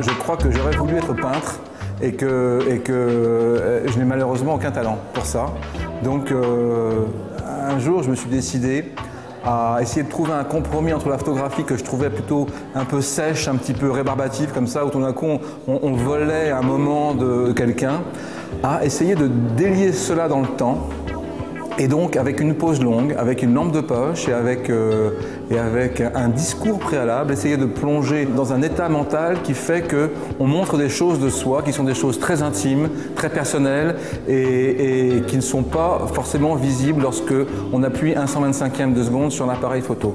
Je crois que j'aurais voulu être peintre et que je n'ai malheureusement aucun talent pour ça. Donc un jour, je me suis décidé à essayer de trouver un compromis entre la photographie que je trouvais plutôt un peu sèche, un petit peu rébarbative comme ça, où tout d'un coup on volait un moment de quelqu'un, à essayer de délier cela dans le temps. Et donc avec une pause longue, avec une lampe de poche et avec un discours préalable, essayer de plonger dans un état mental qui fait qu'on montre des choses de soi, qui sont des choses très intimes, très personnelles et qui ne sont pas forcément visibles lorsque on appuie 1/125e de seconde sur l'appareil photo.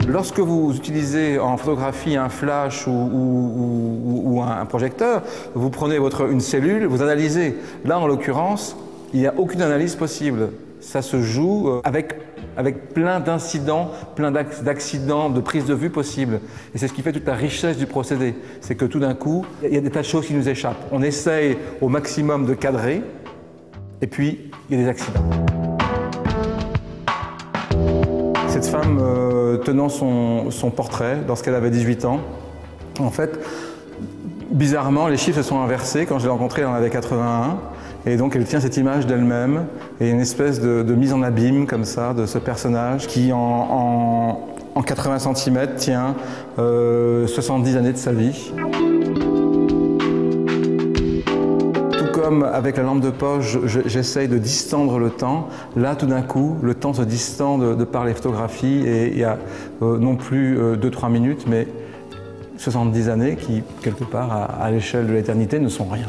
Lorsque vous utilisez en photographie un flash ou un projecteur, vous prenez une cellule, vous analysez. Là, en l'occurrence, il n'y a aucune analyse possible. Ça se joue avec plein d'incidents, plein d'accidents, de prises de vue possibles. Et c'est ce qui fait toute la richesse du procédé. C'est que tout d'un coup, il y a des tas de choses qui nous échappent. On essaye au maximum de cadrer, et puis il y a des accidents. Cette femme tenant son portrait lorsqu'elle avait 18 ans, en fait, bizarrement, les chiffres se sont inversés. Quand je l'ai rencontrée, elle en avait 81. Et donc elle tient cette image d'elle-même et une espèce de mise en abîme comme ça de ce personnage qui en 80 cm tient 70 années de sa vie. Comme avec la lampe de poche, j'essaye de distendre le temps. Là, tout d'un coup, le temps se distend de par les photographies et il y a non plus 2-3 minutes, mais 70 années qui, quelque part, à l'échelle de l'éternité, ne sont rien.